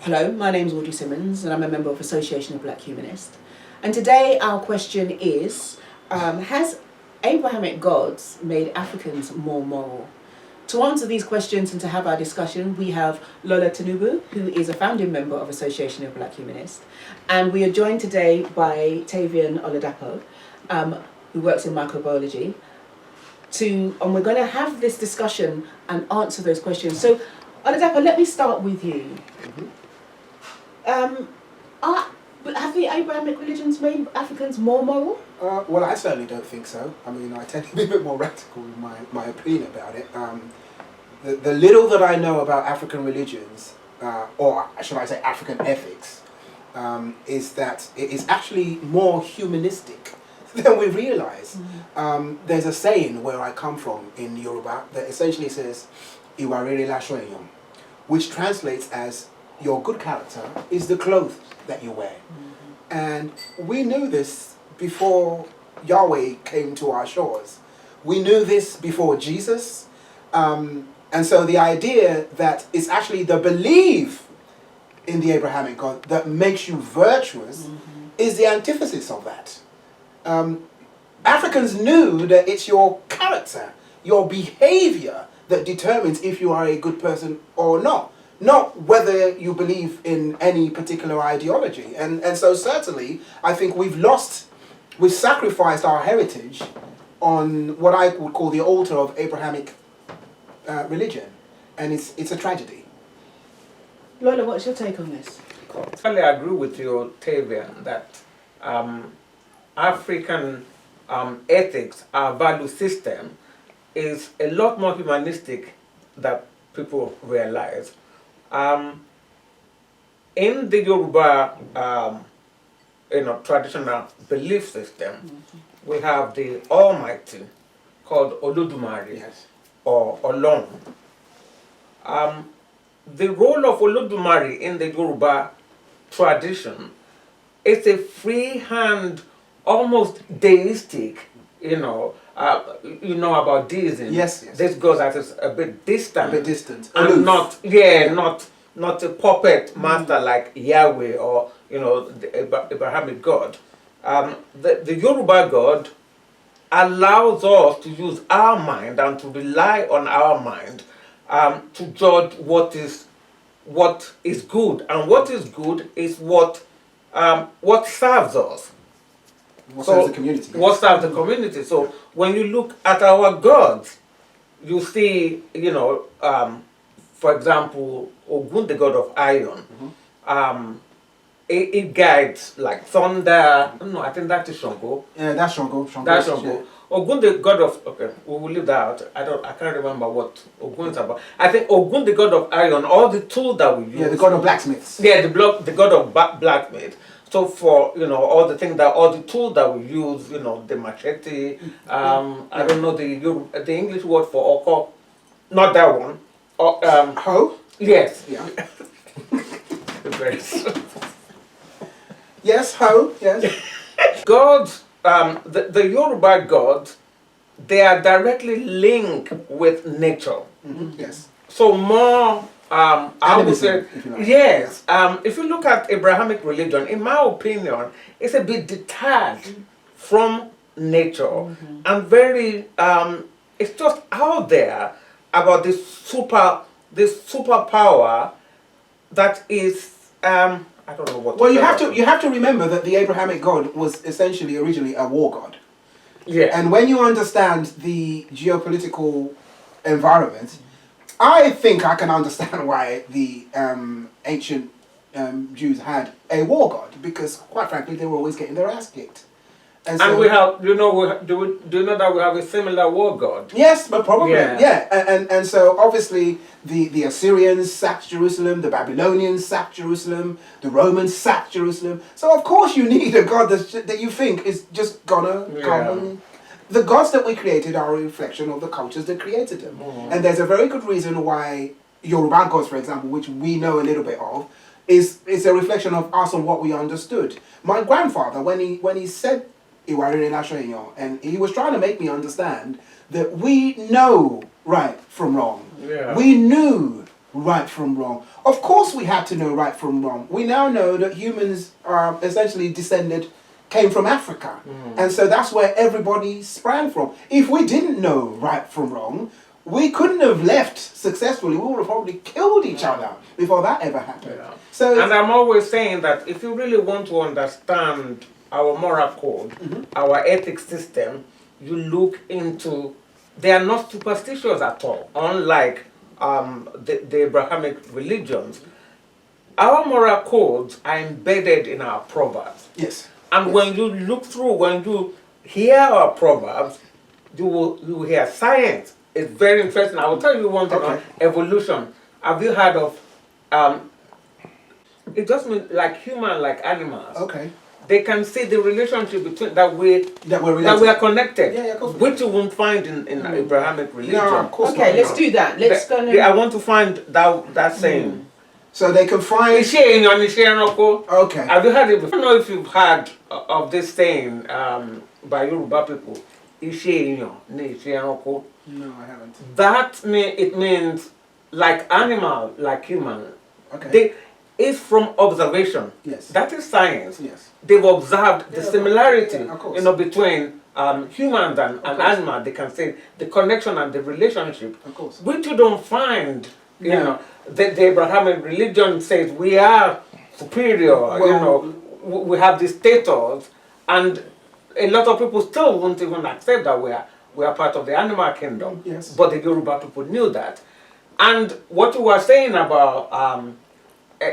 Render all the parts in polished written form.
Hello, my name is Audrey Simmons and I'm a member of Association of Black Humanists. And today our question is, has Abrahamic gods made Africans more moral? To answer these questions and to have our discussion, we have Lola Tinubu, who is a founding member of Association of Black Humanists. And we are joined today by Tavian Oladapo, who works in microbiology. And we're going to have this discussion and answer those questions. So, Oladapo, let me start with you. Have the Abrahamic religions made Africans more moral? Well, I certainly don't think so. I mean, I tend to be a bit more radical in my opinion about it. The little that I know about African religions, or should I say African ethics, is that it is actually more humanistic than we realise. There's a saying where I come from in Yoruba that essentially says, "Ìwà rere laṣọ èèyàn," which translates as, your good character is the clothes that you wear. And we knew this before Yahweh came to our shores. We knew this before Jesus. And so the idea that it's actually the belief in the Abrahamic God that makes you virtuous is the antithesis of that. Africans knew that it's your character, your behavior that determines if you are a good person or not. Not whether you believe in any particular ideology. And so certainly, I think we've sacrificed our heritage on what I would call the altar of Abrahamic religion. And it's a tragedy. Lola, what's your take on this? I totally agree with you, Tavian, that African ethics, our value system, is a lot more humanistic than people realize. In the Yoruba, traditional belief system, we have the Almighty called Olodumare, Yes. or Olorun. The role of Olodumare in the Yoruba tradition is a free hand, almost deistic. You know about deism. Yes. This goes that is a bit distant. A bit distant. And Aloof. not a puppet master like Yahweh or the Abrahamic God. The Yoruba God allows us to use our mind and to rely on our mind to judge what is good, and what is good is what serves us. What serves the community? What serves the community. So when you look at our gods, you see, for example, Ogun, the god of iron. It guides like thunder. No, I think that is Shango. Yeah, that's Shango. That's Shango. Ogun, the god of, okay, we will leave that out. I can't remember what Ogun is about. I think Ogun, the god of iron, all the tools that we use. Yeah, the god of blacksmiths. Yeah, the god of blacksmith. So for all the tools that we use, the machete, I don't know the English word for oko, not that one. Hoe? Yes. Yeah. Yes. Yes, hoe. Yes. Gods, the Yoruba gods, they are directly linked with nature. Yes. So more, I would say, if you like. yes. If you look at Abrahamic religion, in my opinion, it's a bit detached from nature and very, it's just out there about this superpower that is, I don't know what. Well, you have to remember that the Abrahamic God was essentially originally a war god. Yeah. And when you understand the geopolitical environment, I think I can understand why the ancient Jews had a war god, because quite frankly they were always getting their ass kicked. And we have, do you know that we have a similar war god? Yes, but probably, Yeah. And so obviously the Assyrians sacked Jerusalem, the Babylonians sacked Jerusalem, the Romans sacked Jerusalem. So of course you need a god that you think is just gonna come. The gods that we created are a reflection of the cultures that created them. And there's a very good reason why Yoruba gods, for example, which we know a little bit of, is a reflection of us and what we understood. My grandfather, when he said and he was trying to make me understand that we know right from wrong. Yeah. We knew right from wrong. Of course we had to know right from wrong. We now know that humans are essentially came from Africa. And so that's where everybody sprang from. If we didn't know right from wrong, we couldn't have left successfully. We would have probably killed each other before that ever happened. Yeah. So And I'm always saying that if you really want to understand our moral code, our ethics system, you look into, they are not superstitious at all, unlike the Abrahamic religions. Our moral codes are embedded in our proverbs. yes. And Yes. when you look through, when you hear our proverbs, you will hear science. It's very interesting. I will tell you one thing on evolution. Have you heard of, it just means like human, like animals. Okay. They can see the relationship between that we related. are connected, Yeah, of course. which you won't find in Abrahamic religion. No, of course Okay, not. let's do that. Let's go. Yeah, I want to find that saying. So they can find. Okay. Okay. Have you heard it before? I don't know if you've heard of this saying by Yoruba people. No, I haven't. That it means like animal, like human. Okay. It's from observation. Yes. That is science. Yes. They've observed the Yeah, similarity, yeah, of course. between humans and course. animals. They can see the connection and the relationship, Of course. which you don't find. You No. know, the Abrahamic religion says we are superior. Well, we have this status, and a lot of people still won't even accept that we are part of the animal kingdom. Yes. But the Yoruba people knew that. And what you were saying about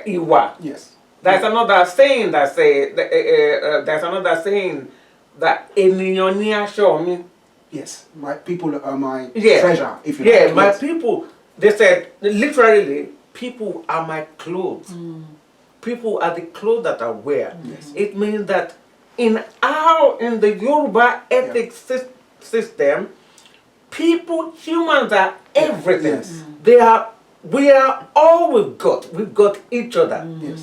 Iwa, Yes. there's another saying that there's another saying that ènìyàn ni aṣọ mi. Yes. My people are my Yeah. treasure, if you Yeah, like. my Yes. people. They said literally, people are my clothes. People are the clothes that I wear. Yes. It means that in the Yoruba ethics system, people, humans are everything. Yes. We are all we've got. We've got each other. Yes.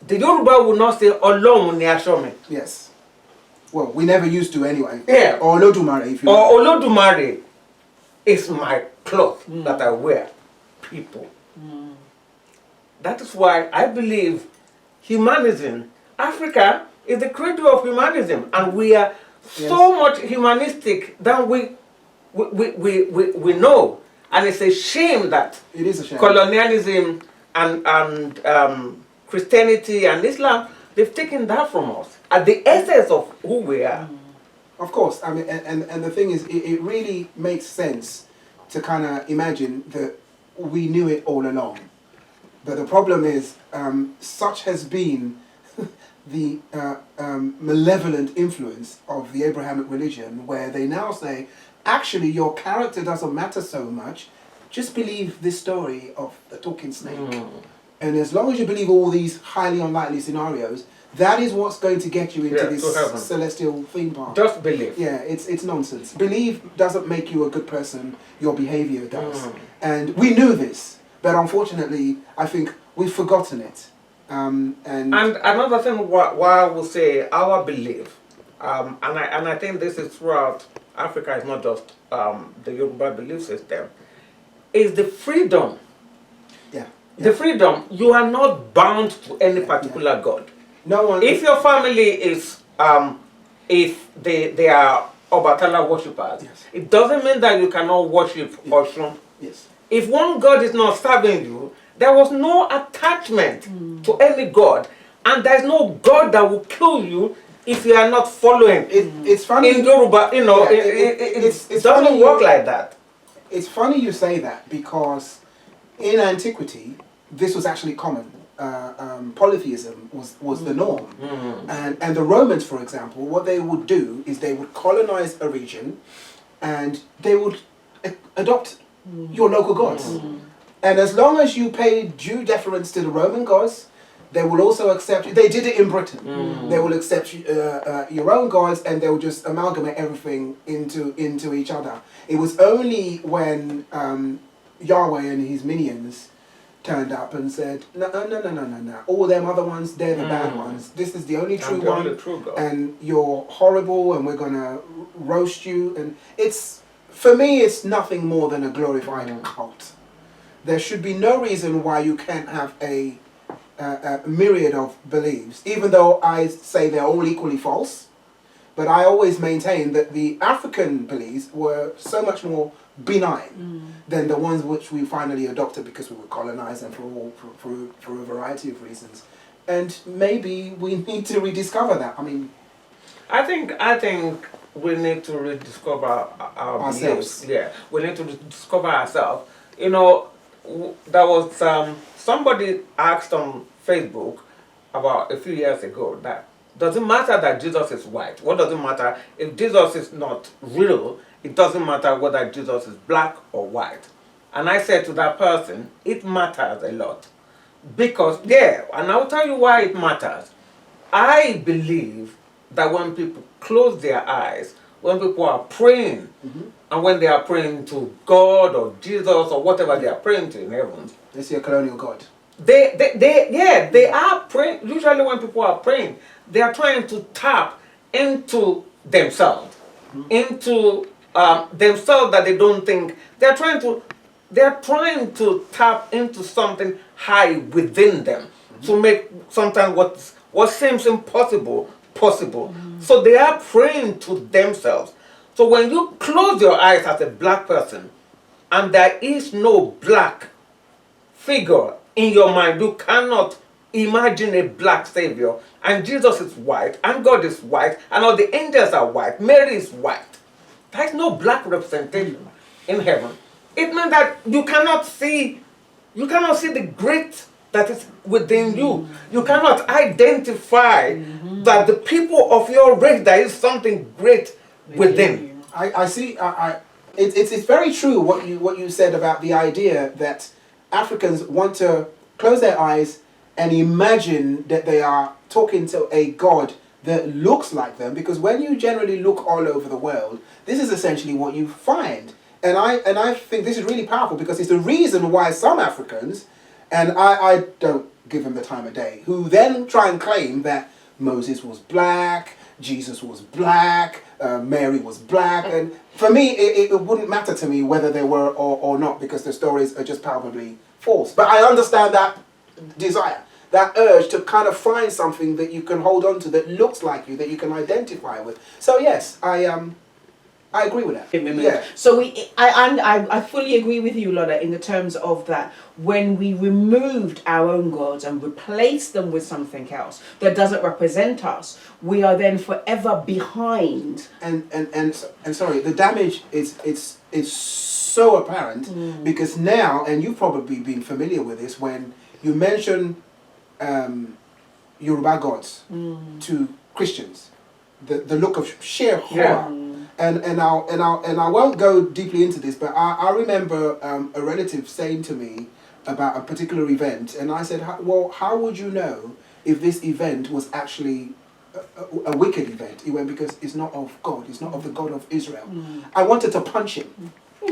The Yoruba will not say Ọlọ́run ni aṣọ mi. Yes. Well, we never used to anyway. Yeah. Or Olodumare, if you like. Or Olódùmarè is my cloth that I wear. People. That is why I believe humanism, Africa is the cradle of humanism, and we are so much humanistic than we know. And it's a shame that It is a shame. colonialism and Christianity and Islam, they've taken that from us at the essence of who we are. Of course, I mean, and the thing is, it really makes sense to kind of imagine that we knew it all along. But the problem is, such has been the malevolent influence of the Abrahamic religion, where they now say, actually, your character doesn't matter so much. Just believe this story of the talking snake. And as long as you believe all these highly unlikely scenarios, that is what's going to get you into this celestial theme park. Just believe. Yeah, it's nonsense. Believe doesn't make you a good person, your behavior does. And we knew this, but unfortunately, I think we've forgotten it. And another thing why I will say our belief, and I think this is throughout Africa, it's not just the Yoruba belief system, is the freedom. Yeah. The freedom, you are not bound to any particular God. No one. If your family is, if they are Obatala worshippers, it doesn't mean that you cannot worship Oshun. Yes. If one God is not serving you, there was no attachment to any God, and there is no God that will kill you if you are not following. It's funny. In Yoruba, it doesn't work like that. It's funny you say that, because in antiquity, this was actually common. Polytheism was the norm. And the Romans, for example, what they would do is they would colonize a region and they would adopt your local gods. And as long as you paid due deference to the Roman gods, they will also accept you. They did it in Britain. They will accept your own gods, and they will just amalgamate everything into each other. It was only when Yahweh and his minions turned up and said, no, all them other ones, they're the bad ones. This is the only true one, the true God. And you're horrible, and we're gonna roast you. And for me, it's nothing more than a glorified cult. there should be no reason why you can't have a myriad of beliefs, even though I say they're all equally false. But I always maintain that the African beliefs were so much more benign than the ones which we finally adopted because we were colonized and for a variety of reasons. And maybe we need to rediscover that. I mean, I think we need to rediscover our ourselves. beliefs. Yeah, we need to discover ourselves. You know, there was somebody asked on Facebook about a few years ago that doesn't matter that Jesus is white. What does it matter if Jesus is not real? It doesn't matter whether Jesus is black or white. And I said to that person, it matters a lot. Because, yeah, and I'll tell you why it matters. I believe that when people close their eyes, when people are praying, and when they are praying to God or Jesus or whatever they are praying to in heaven, They see a colonial god. they are praying. Usually when people are praying, they are trying to tap into themselves, into themselves that they don't think. They're trying to tap into something high within them to make sometimes what seems impossible possible. So they are praying to themselves. So when you close your eyes as a black person and there is no black figure in your mind, you cannot imagine a black savior, and Jesus is white, and God is white, and all the angels are white, Mary is white. There is no black representation in heaven. It means that you cannot see the great that is within you. You cannot identify that the people of your race, there is something great within. I see. It's very true what you said about the idea that Africans want to close their eyes and imagine that they are talking to a God that looks like them, because when you generally look all over the world, this is essentially what you find. And I think this is really powerful, because it's the reason why some Africans, and I don't give them the time of day, who then try and claim that Moses was black, Jesus was black, Mary was black, and for me it wouldn't matter to me whether they were or not, because the stories are just palpably false. But I understand that desire, that urge to kind of find something that you can hold on to, that looks like you, that you can identify with. So yes, I agree with that. Yeah. So I fully agree with you, Lola, in the terms of that when we removed our own gods and replaced them with something else that doesn't represent us, we are then forever behind. And sorry, the damage is so apparent because now, and you've probably been familiar with this, when you mention Yoruba gods to Christians, the look of sheer horror. Yeah. And I won't go deeply into this, but I remember a relative saying to me about a particular event, and I said, well, how would you know if this event was actually a wicked event? He went, because it's not of God, it's not of the God of Israel. I wanted to punch him.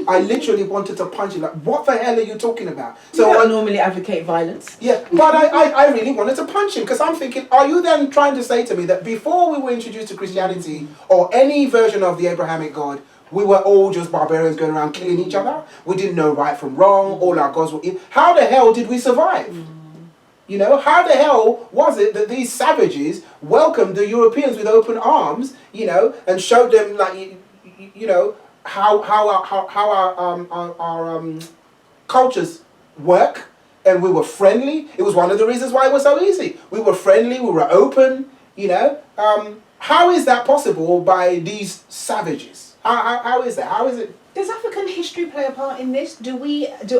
I literally wanted to punch him. Like, what the hell are you talking about? So I normally advocate violence. Yeah, but I really wanted to punch him, because I'm thinking, are you then trying to say to me that before we were introduced to Christianity or any version of the Abrahamic God, we were all just barbarians going around killing each other? We didn't know right from wrong. All our gods were in. How the hell did we survive? You know, how the hell was it that these savages welcomed the Europeans with open arms, you know, and showed them, like, you know, how our cultures work, and we were friendly. It was one of the reasons why it was so easy. We were friendly, we were open, you know. How is that possible by these savages? How is that? How is it? Does African history play a part in this? Do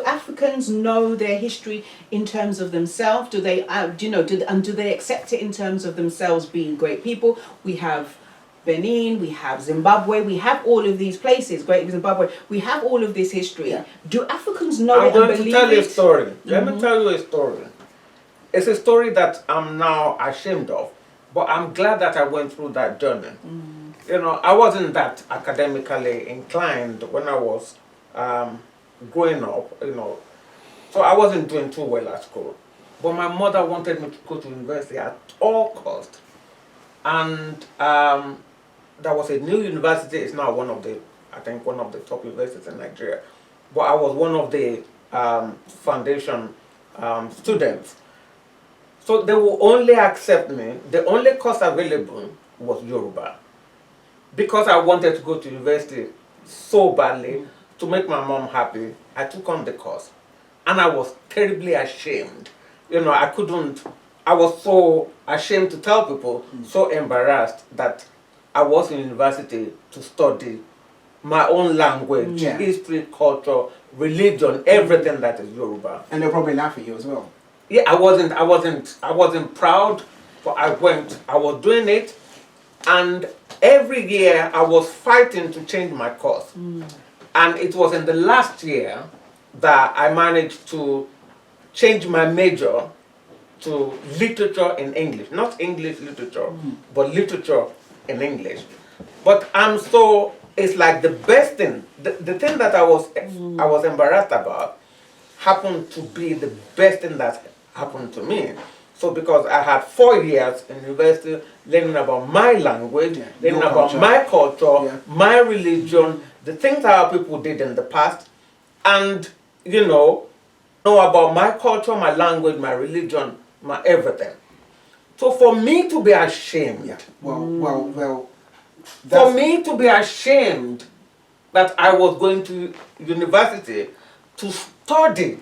Africans know their history in terms of themselves? Do they do they accept it in terms of themselves being great people? We have Benin, we have Zimbabwe, we have all of these places, Great Zimbabwe, we have all of this history. Yeah. Do Africans know it and believe it? I'm going to tell you a story. Let me tell you a story. It's a story that I'm now ashamed of, but I'm glad that I went through that journey. You know, I wasn't that academically inclined when I was growing up, you know, so I wasn't doing too well at school. But my mother wanted me to go to university at all costs. And there was a new university. It's now one of the top universities in Nigeria. But I was one of the foundation students. So they will only accept me. The only course available was Yoruba. Because I wanted to go to university so badly to make my mom happy, I took on the course. And I was terribly ashamed. I was so ashamed to tell people, so embarrassed that I was in university to study my own language, history, culture, religion, everything that is Yoruba. And they'll probably laugh at you as well. Yeah, I wasn't proud, but I was doing it, and every year I was fighting to change my course. And it was in the last year that I managed to change my major to literature in English. Not English literature, but literature in English. But it's like the best thing, the thing that I was embarrassed about happened to be the best thing that happened to me. So because I had 4 years in university learning about my language, learning about my culture, my religion, the things that our people did in the past, and know about my culture, my language, my religion, my everything. So for me to be ashamed, for me to be ashamed that I was going to university to study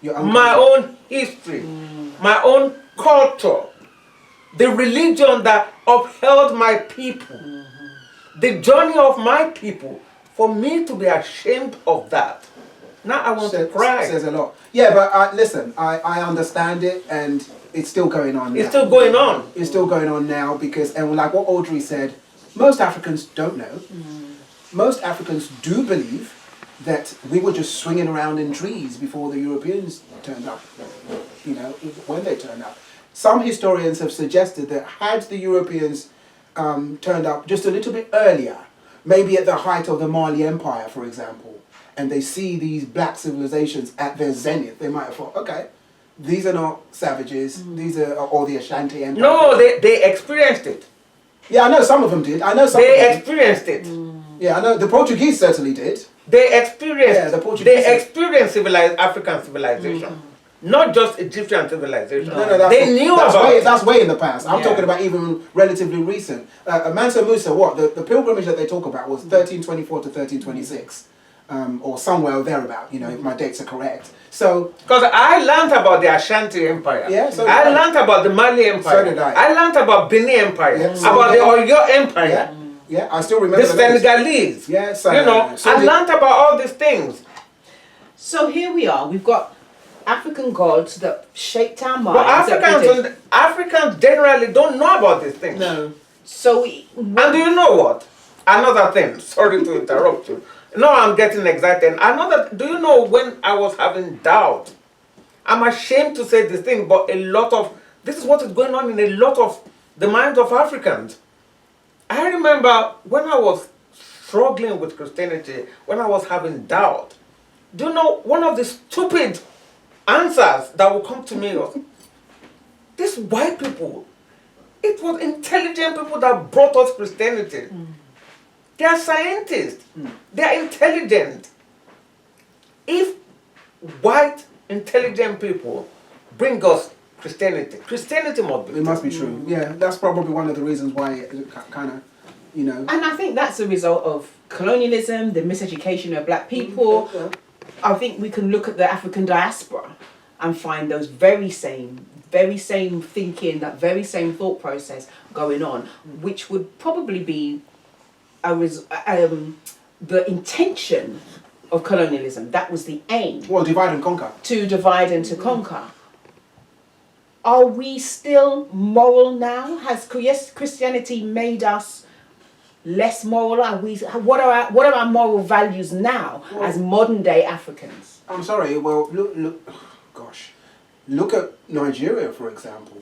my own history, my own culture, the religion that upheld my people, the journey of my people, for me to be ashamed of that. Now I want to cry. Says a lot. Yeah, but listen, I understand it, and it's still going on now. It's still going on. It's still going on now because, and like what Audrey said, most Africans don't know. Most Africans do believe that we were just swinging around in trees before the Europeans turned up, when they turned up. Some historians have suggested that had the Europeans turned up just a little bit earlier, maybe at the height of the Mali Empire, for example, and they see these black civilizations at their zenith, they might have thought, okay, these are not savages, these are, or the Ashanti Empire. No, they experienced it. Yeah, I know some of them did. They experienced it. Yeah, I know the Portuguese certainly did. They experienced. The Portuguese. They experienced African civilization, not just Egyptian civilization. No, they knew about it. That's way in the past. I'm talking about even relatively recent. Mansa Musa, the pilgrimage that they talk about was 1324 to 1326, or somewhere thereabout. If my dates are correct. So, because I learned about the Ashanti Empire. Yeah, so I learned about the Mali Empire. So did I. learned about Benin Empire. Yeah, so about the Oyo Empire. Yeah, I still remember the Senegalese. Yeah, so, I learned about all these things. So here we are. We've got African gods that shaped our minds. But Africans generally don't know about these things. No. So and do you know what? Another thing. Sorry to interrupt you. No, I'm getting excited. Do you know when I was having doubt? I'm ashamed to say this thing, but this is what is going on in a lot of the minds of Africans. I remember when I was struggling with Christianity, when I was having doubt, do you know one of the stupid answers that would come to me was, these white people, it was intelligent people that brought us Christianity. They are scientists. They are intelligent. If white, intelligent people bring us Christianity must be true. It must be true. Yeah, that's probably one of the reasons why it kind of, And I think that's a result of colonialism, the miseducation of black people. I think we can look at the African diaspora and find those very same thinking, that very same thought process going on, which would probably be the intention of colonialism. That was the aim. Well, divide and conquer. To divide and to conquer. Are we still moral now? Has Christianity made us less moral? What are our moral values now as modern day Africans? I'm sorry. Well, look at Nigeria, for example.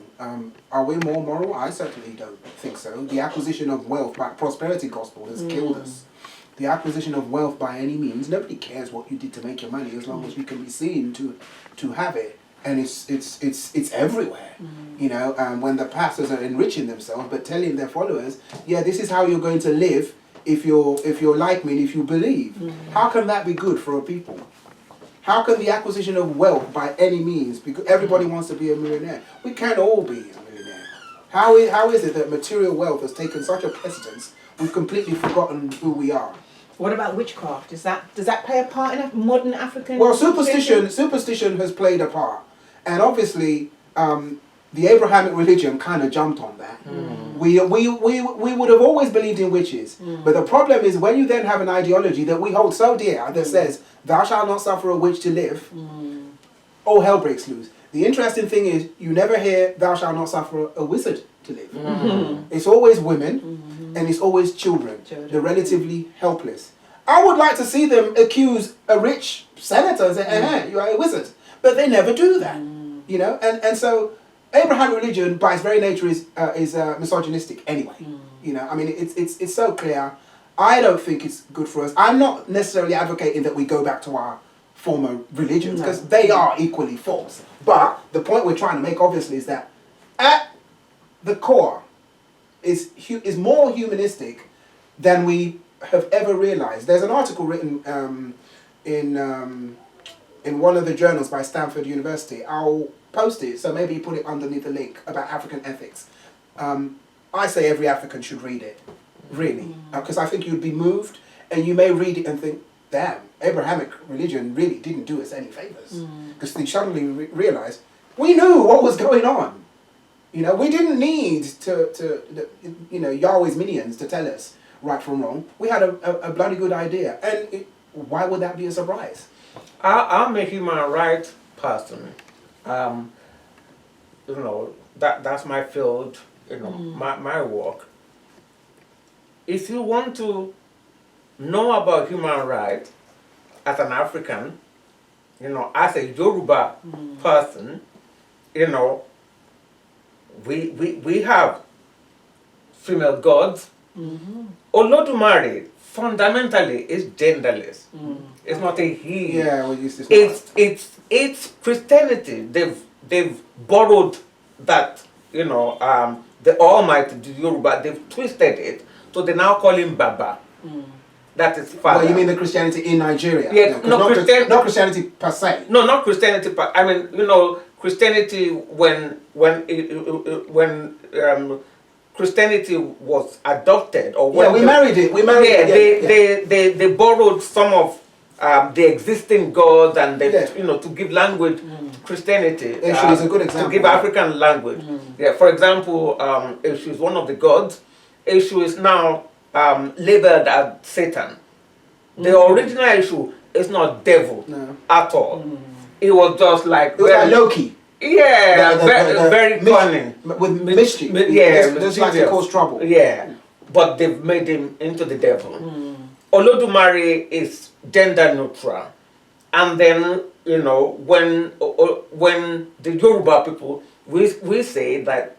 Are we more moral? I certainly don't think so. The acquisition of wealth by prosperity gospel has killed us. The acquisition of wealth by any means. Nobody cares what you did to make your money as long as you can be seen to have it. And it's everywhere, when the pastors are enriching themselves but telling their followers, this is how you're going to live if you're like me and if you believe. How can that be good for a people? How can the acquisition of wealth by any means, because everybody wants to be a millionaire, we can't all be a millionaire. How is it that material wealth has taken such a precedence, we've completely forgotten who we are? What about witchcraft? Does that play a part in a modern African? Well, superstition has played a part, and obviously the Abrahamic religion kind of jumped on that. We would have always believed in witches, but the problem is when you then have an ideology that we hold so dear that says, "Thou shalt not suffer a witch to live," all hell breaks loose. The interesting thing is you never hear, "Thou shalt not suffer a wizard to live." It's always women, and it's always children, the relatively helpless. I would like to see them accuse a rich senator and say, "You are a wizard," but they never do that, you know. And so Abrahamic religion, by its very nature, is misogynistic anyway. You know, I mean, it's so clear. I don't think it's good for us. I'm not necessarily advocating that we go back to our former religions, because they are equally false. But the point we're trying to make, obviously, is that at the core is more humanistic than we have ever realized. There's an article written in one of the journals by Stanford University. I'll post it, so maybe you put it underneath the link, about African ethics. I say every African should read it, really, because I think you'd be moved, and you may read it and think, damn, Abrahamic religion really didn't do us any favors, because they suddenly realize we knew what was going on. You know, we didn't need Yahweh's minions to tell us right from wrong. We had a bloody good idea, and why would that be a surprise? I'm a human rights person. That's my field. My work. If you want to know about human rights as an African, as a Yoruba person, we have female gods. Olodumare fundamentally is genderless. It's not a he. Yeah, we used to. It's Christianity. They've borrowed that. The Almighty, the Yoruba. They've twisted it, so they now call him Baba. That is father. Well, you mean the Christianity in Nigeria? Yeah, not Christianity per se. No, not Christianity. I mean, Christianity when Christianity was adopted, or when we married it. They borrowed some of the existing gods, and they to give language to Christianity. Eshu is a good example. To give African language. Yeah, for example, Eshu is one of the gods. Eshu is now labeled as Satan. The original Eshu is not devil at all. It was just like it was like Loki. Yeah, very cunning. With mischief. Just like to cause trouble. Yeah, but they've made him into the devil. Olodumare is gender neutral. And then, when the Yoruba people, we say that,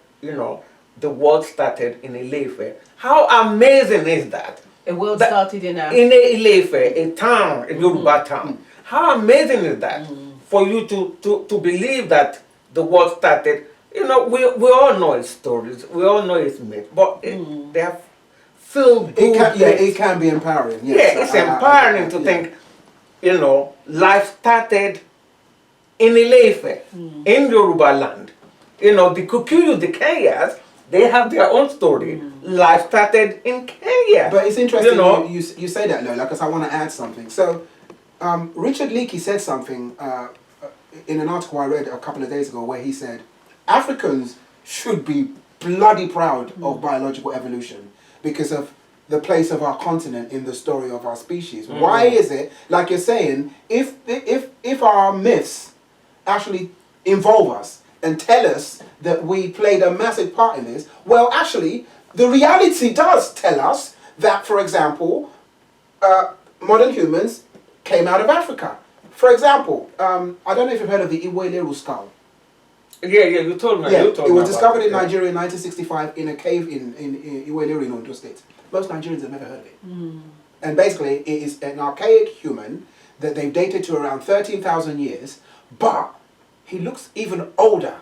the world started in Ile-Ife. How amazing is that? The world started in Ile-Ife, a town, a Yoruba town. How amazing is that? For you to believe that the world started, we all know its stories, we all know its myth, but they have filled good. It can be empowering. Yes. Yeah, it's empowering to think, life started in Ile-Ife, in Yoruba land. The Kikuyu, the Kenyans, they have their own story. Life started in Kenya. But it's interesting you say that, Lola, because I want to add something. So, Richard Leakey said something in an article I read a couple of days ago where he said, Africans should be bloody proud of biological evolution because of the place of our continent in the story of our species. Why is it, like you're saying, if our myths actually involve us and tell us that we played a massive part in this, well, actually, the reality does tell us that, for example, modern humans came out of Africa. For example, I don't know if you've heard of the Iwe-Leru skull. Yeah, you told me. Yeah, You told it me was discovered in about Nigeria in 1965 in a cave in Iwe-Leru in Ondo State. Most Nigerians have never heard of it. And basically, it is an archaic human that they've dated to around 13,000 years, but he looks even older.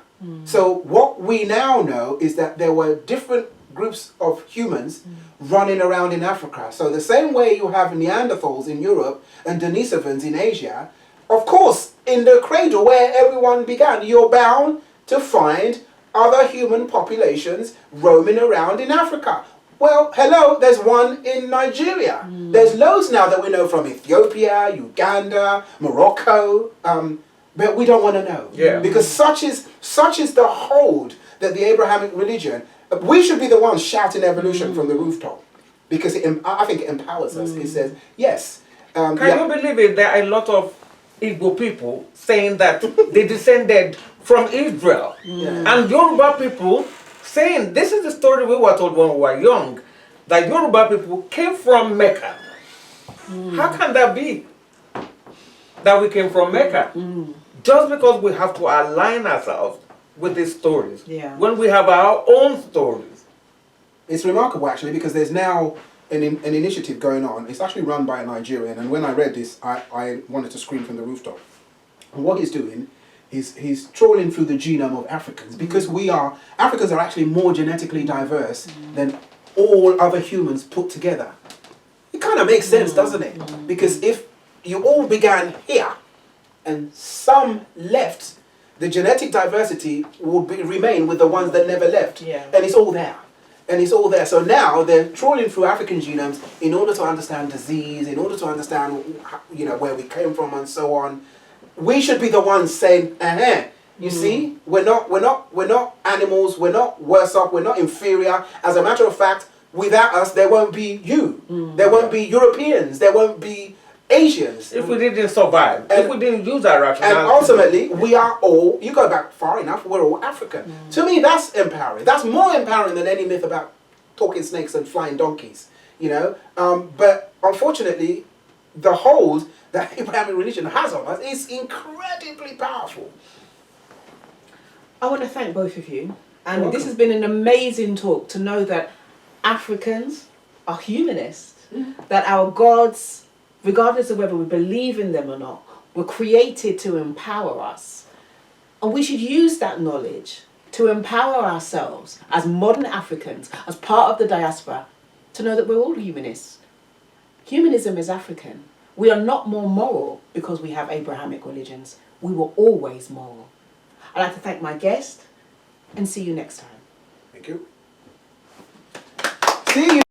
So what we now know is that there were different groups of humans running around in Africa. So the same way you have Neanderthals in Europe and Denisovans in Asia, of course, in the cradle where everyone began, you're bound to find other human populations roaming around in Africa. Well, hello, there's one in Nigeria. There's loads now that we know from Ethiopia, Uganda, Morocco, but we don't want to know. Yeah. Because such is the hold that the Abrahamic religion, we should be the ones shouting evolution from the rooftop. Because I think it empowers us. It says, yes. Can you believe it? There are a lot of Igbo people saying that they descended from Israel. And Yoruba people saying, this is the story we were told when we were young, that Yoruba people came from Mecca. How can that be? That we came from Mecca? Just because we have to align ourselves with these stories. When we have our own stories. It's remarkable actually, because there's now an initiative going on. It's actually run by a Nigerian, and when I read this, I wanted to scream from the rooftop. And what he's doing is he's trawling through the genome of Africans, because Africans are actually more genetically diverse than all other humans put together. It kind of makes sense, doesn't it? Because if you all began here and some left, the genetic diversity would remain with the ones that never left. And it's all there. And it's all there. So now they're trawling through African genomes in order to understand disease, in order to understand, where we came from and so on. We should be the ones saying, you see, we're not animals, we're not worse off, we're not inferior. As a matter of fact, without us, there won't be you. There won't be Europeans, there won't be Asians. If we didn't survive, if we didn't use our rationality. And ultimately, we are all, you go back far enough, we're all African. To me, that's empowering. That's more empowering than any myth about talking snakes and flying donkeys, But unfortunately, the hold that Abrahamic religion has on us is incredibly powerful. I want to thank both of you. And this has been an amazing talk to know that Africans are humanists, that our gods, regardless of whether we believe in them or not, were created to empower us. And we should use that knowledge to empower ourselves as modern Africans, as part of the diaspora, to know that we're all humanists. Humanism is African. We are not more moral because we have Abrahamic religions. We were always moral. I'd like to thank my guest and see you next time. Thank you. See you.